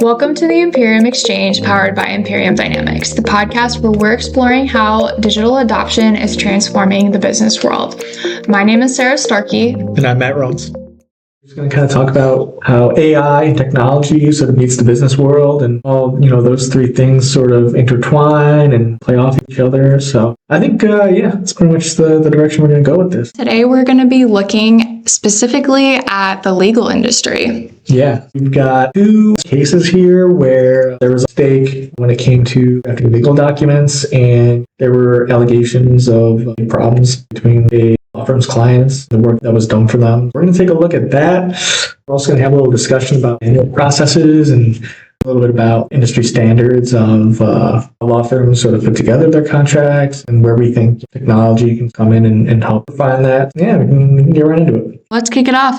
Welcome to the Imperium Exchange powered by Imperium Dynamics, the podcast where we're exploring how digital adoption is transforming the business world. My name is Starkey. And I'm Matt Runtz. We're just going to kind of talk about how AI and technology sort of meets the business world and all, those three things sort of intertwine and play off each other. So I think, it's pretty much the direction we're going to go with this. Today, we're going to be looking specifically at the legal industry. Yeah, we've got two cases here where there was a mistake when it came to drafting legal documents, and there were allegations of problems between the law firm's clients, the work that was done for them. We're going to take a look at that. We're also going to have a little discussion about manual processes and a little bit about industry standards of how law firms sort of put together their contracts and where we think technology can come in and help refine that. Yeah, we can get right into it. Let's kick it off.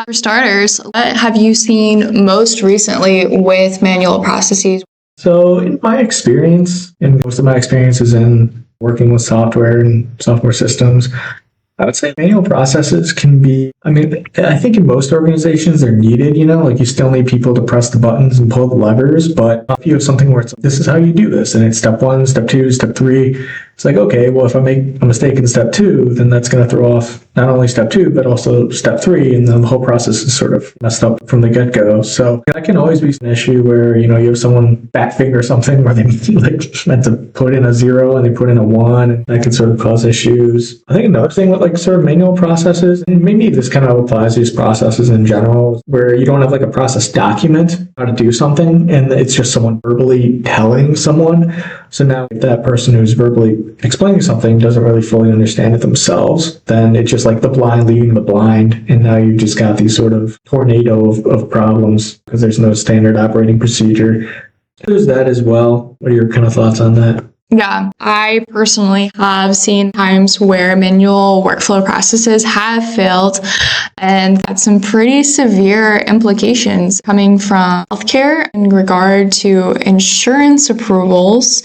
For starters, what have you seen most recently with manual processes? So in my experience, and most of my experience is in working with software and software systems, I would say manual processes can be, I think in most organizations they're needed, like you still need people to press the buttons and pull the levers, but if you have something where it's like, this is how you do this, and it's step 1, step 2, step 3, it's like, okay, well, if I make a mistake in step 2, then that's going to throw off not only step 2, but also step 3, and then the whole process is sort of messed up from the get-go. So that can always be an issue where, you have someone back finger something where they meant to put in a 0 and they put in a 1, and that can sort of cause issues. I think another thing with sort of manual processes, and maybe this kind of applies to these processes in general, where you don't have a process document how to do something, and it's just someone verbally telling someone. So now if that person who's verbally explaining something doesn't really fully understand it themselves, then it's just like the blind leading the blind, and now you've just got these sort of tornado of problems because there's no standard operating procedure. There's that as well. What are your kind of thoughts on that? Yeah, I personally have seen times where manual workflow processes have failed and had some pretty severe implications coming from healthcare in regard to insurance approvals,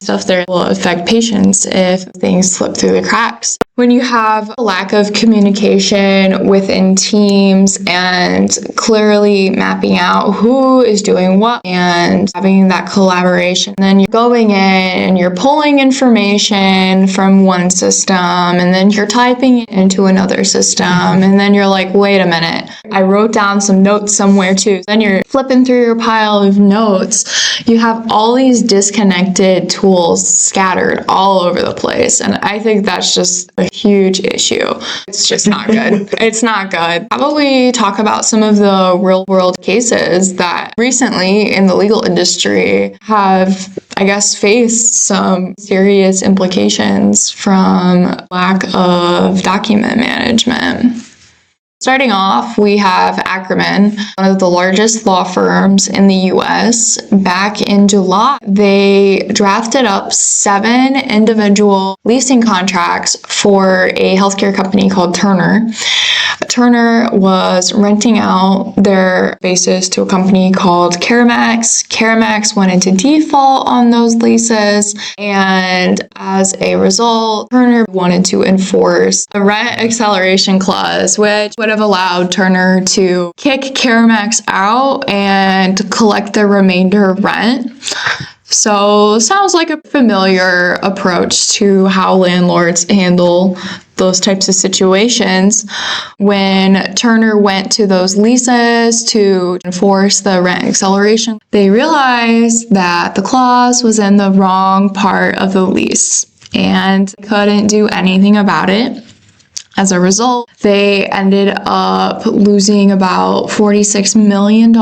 stuff that will affect patients if things slip through the cracks. When you have a lack of communication within teams and clearly mapping out who is doing what and having that collaboration, then you're going in and you're pulling information from one system and then you're typing it into another system, and then you're like, wait a minute, I wrote down some notes somewhere too. Then you're flipping through your pile of notes. You have all these disconnected tools scattered all over the place, and I think that's just a huge issue. It's just not good. It's not good. How about we talk about some of the real world cases that recently in the legal industry have, I guess, faced some serious implications from lack of document management. Starting off, we have Ackerman, one of the largest law firms in the U.S. Back in July, they drafted up 7 individual leasing contracts for a healthcare company called Turner. Turner was renting out their spaces to a company called CareMax. CareMax went into default on those leases, and as a result, Turner wanted to enforce a rent acceleration clause, which would have allowed Turner to kick CareMax out and collect the remainder rent. So sounds like a familiar approach to how landlords handle those types of situations. When Turner went to those leases to enforce the rent acceleration, they realized that the clause was in the wrong part of the lease and couldn't do anything about it. As a result, they ended up losing about $46 million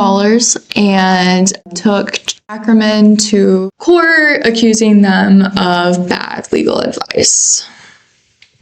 and took Ackerman to court, accusing them of bad legal advice.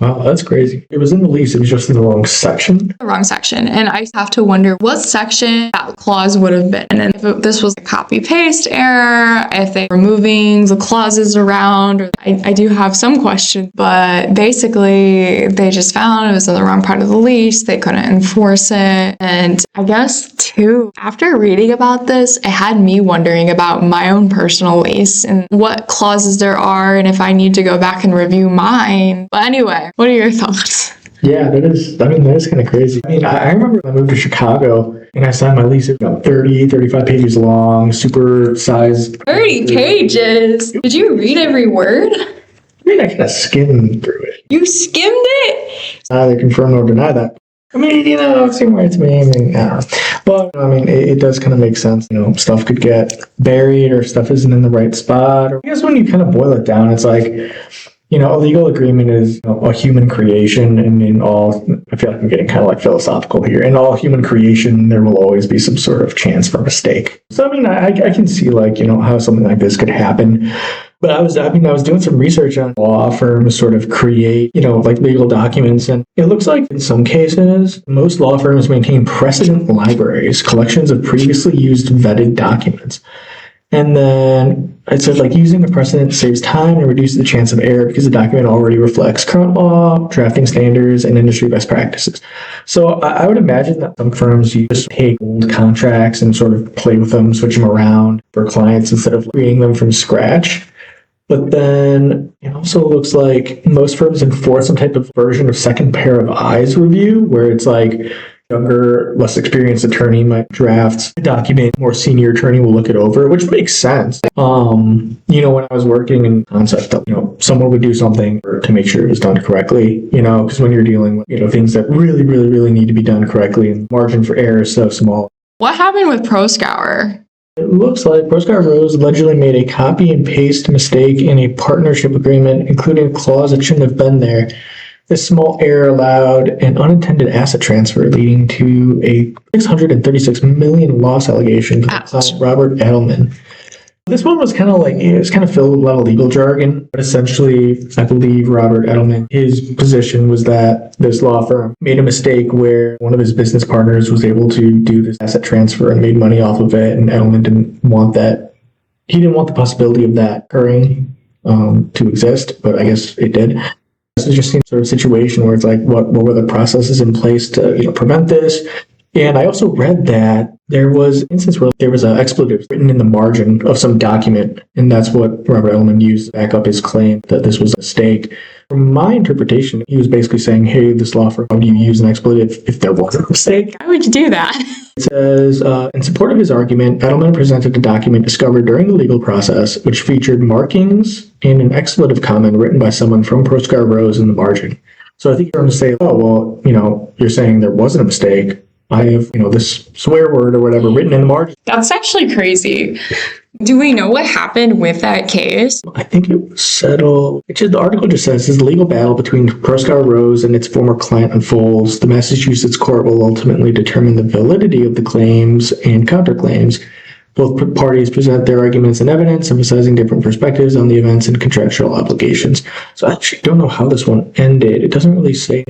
Wow, that's crazy. It was in the lease, it was just in the wrong section. The wrong section. And I have to wonder what section that clause would have been. And if this was a copy-paste error, if they were moving the clauses around, or I do have some questions, but basically they just found it was in the wrong part of the lease. They couldn't enforce it. And I guess too, after reading about this, it had me wondering about my own personal lease and what clauses there are and if I need to go back and review mine. But anyway, what are your thoughts? Yeah, that is kind of crazy. I mean, I remember when I moved to Chicago and I signed my lease, it was about 30, 35 pages long, super sized. 30 pages? Did you read every word? I mean, I kind of skimmed through it. You skimmed it? Neither confirm nor deny that. I mean, it seemed right to me. I mean, I don't know. But, I mean, it does kind of make sense. Stuff could get buried or stuff isn't in the right spot. Or I guess when you kind of boil it down, it's like, a legal agreement is a human creation, and in all, I feel like I'm getting kind of like philosophical here. In all human creation, there will always be some sort of chance for mistake. So, I mean, I can see how something like this could happen. But I was doing some research on law firms sort of create, like legal documents. And it looks like in some cases, most law firms maintain precedent libraries, collections of previously used vetted documents. And then it says using a precedent saves time and reduces the chance of error because the document already reflects current law, drafting standards, and industry best practices. So I would imagine that some firms just take old contracts and sort of play with them, switch them around for clients instead of creating them from scratch. But then it also looks like most firms enforce some type of version of second pair of eyes review, where it's like younger, less experienced attorney might draft a document, more senior attorney will look it over, which makes sense. When I was working in concept, someone would do something to make sure it was done correctly, because when you're dealing with, things that really, really, really need to be done correctly and margin for error is so small. What happened with ProScour? It looks like Proscar Rose allegedly made a copy and paste mistake in a partnership agreement, including a clause that shouldn't have been there. This small error allowed an unintended asset transfer, leading to a $636 million loss allegation for client Robert Edelman. This one was kind of filled with a lot of legal jargon, but essentially, I believe Robert Edelman, his position was that this law firm made a mistake where one of his business partners was able to do this asset transfer and made money off of it, and Edelman didn't want that. He didn't want the possibility of that occurring to exist, but I guess it did. This is just a sort of situation where it's like, what were the processes in place to prevent this? And I also read that there was an instance where there was an expletive written in the margin of some document, and that's what Robert Edelman used to back up his claim that this was a mistake. From my interpretation, he was basically saying, hey, this law firm, how do you use an expletive if there was a mistake? Why would you do that? It says, in support of his argument, Edelman presented a document discovered during the legal process, which featured markings and an expletive comment written by someone from Proscar Rose in the margin. So I think you're going to say, oh, well, you're saying there wasn't a mistake. I have, this swear word or whatever written in the margin. That's actually crazy. Do we know what happened with that case? I think it was settled. The article just says, as the legal battle between Proscar Rose and its former client unfolds, the Massachusetts court will ultimately determine the validity of the claims and counterclaims. Both parties present their arguments and evidence, emphasizing different perspectives on the events and contractual obligations. So I actually don't know how this one ended. It doesn't really say,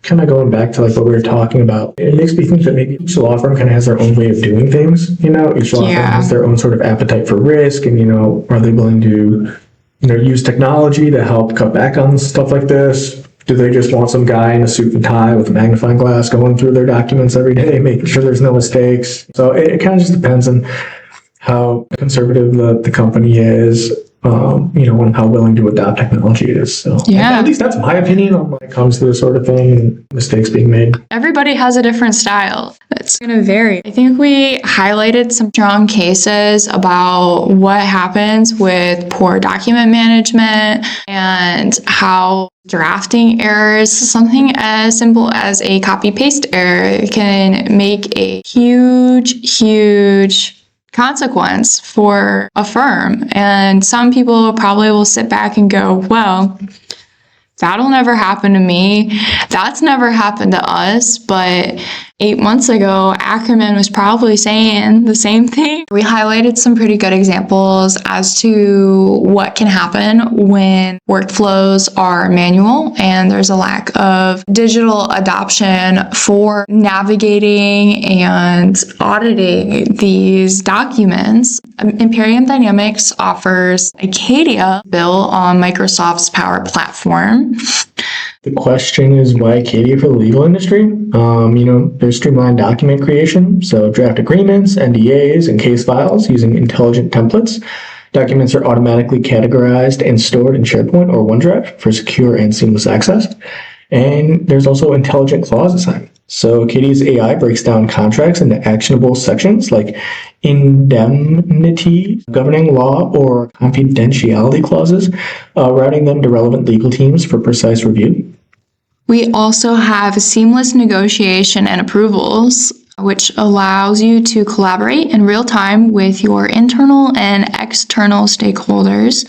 kind of going back to what we were talking about, it makes me think that maybe each law firm kind of has their own way of doing things. Each law firm has their own sort of appetite for risk, and are they willing to use technology to help cut back on stuff like this? Do they just want some guy in a suit and tie with a magnifying glass going through their documents every day, making sure there's no mistakes? So it kind of just depends on how conservative the company is, and how willing to adopt technology it is. So at least that's my opinion on when it comes to this sort of thing and mistakes being made. Everybody has a different style. It's going to vary. I think we highlighted some strong cases about what happens with poor document management and how drafting errors, something as simple as a copy-paste error, can make a huge consequence for a firm. And some people probably will sit back and go, well, that'll never happen to me. That's never happened to us. But 8 months ago, Ackerman was probably saying the same thing. We highlighted some pretty good examples as to what can happen when workflows are manual and there's a lack of digital adoption for navigating and auditing these documents. Imperium Dynamics offers Acadia built on Microsoft's Power Platform. The question is, why Acadia for the legal industry? There's streamlined document creation, so draft agreements, NDAs, and case files using intelligent templates. Documents are automatically categorized and stored in SharePoint or OneDrive for secure and seamless access. And there's also intelligent clause assignment. So Acadia's AI breaks down contracts into actionable sections like indemnity, governing law, or confidentiality clauses, routing them to relevant legal teams for precise review. We also have seamless negotiation and approvals, which allows you to collaborate in real time with your internal and external stakeholders.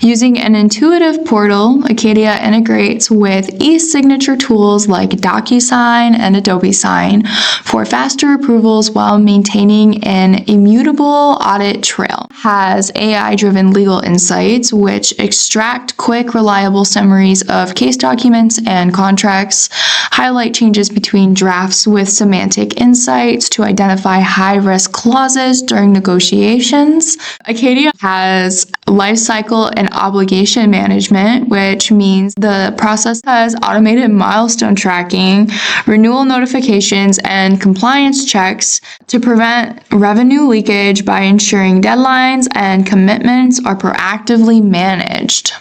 Using an intuitive portal, Acadia integrates with e-signature tools like DocuSign and Adobe Sign for faster approvals while maintaining an immutable audit trail. Has AI-driven legal insights, which extract quick, reliable summaries of case documents and contracts, highlight changes between drafts with semantic insights to identify high-risk clauses during negotiations. Acadia has lifecycle and obligation management, which means the process has automated milestone tracking, renewal notifications, and compliance checks to prevent revenue leakage by ensuring deadlines and commitments are proactively managed.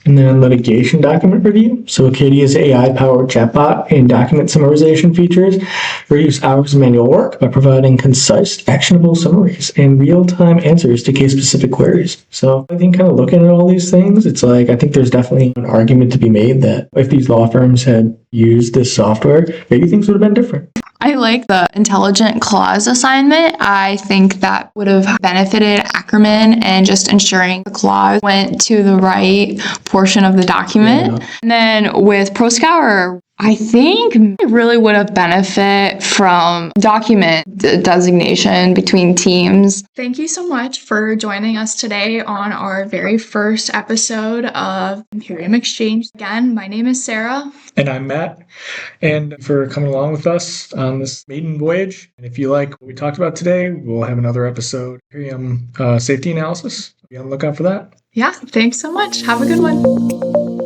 And then litigation document review. So Acadia's AI-powered chatbot and document summarization features reduce hours of manual work by providing concise, actionable summaries and real-time answers to case-specific queries. So I think kind of looking at all these things, it's like, I think there's definitely an argument to be made that if these law firms had used this software, maybe things would have been different. I like the intelligent clause assignment. I think that would have benefited Ackerman and just ensuring the clause went to the right portion of the document. Yeah. And then with ProScour, I think it really would have benefit from document designation between teams. Thank you so much for joining us today on our very first episode of Imperium Exchange. Again, my name is Sarah. And I'm Matt. And for coming along with us on this maiden voyage. And if you like what we talked about today, we'll have another episode, Imperium safety analysis. Be on the lookout for that. Yeah, thanks so much. Have a good one.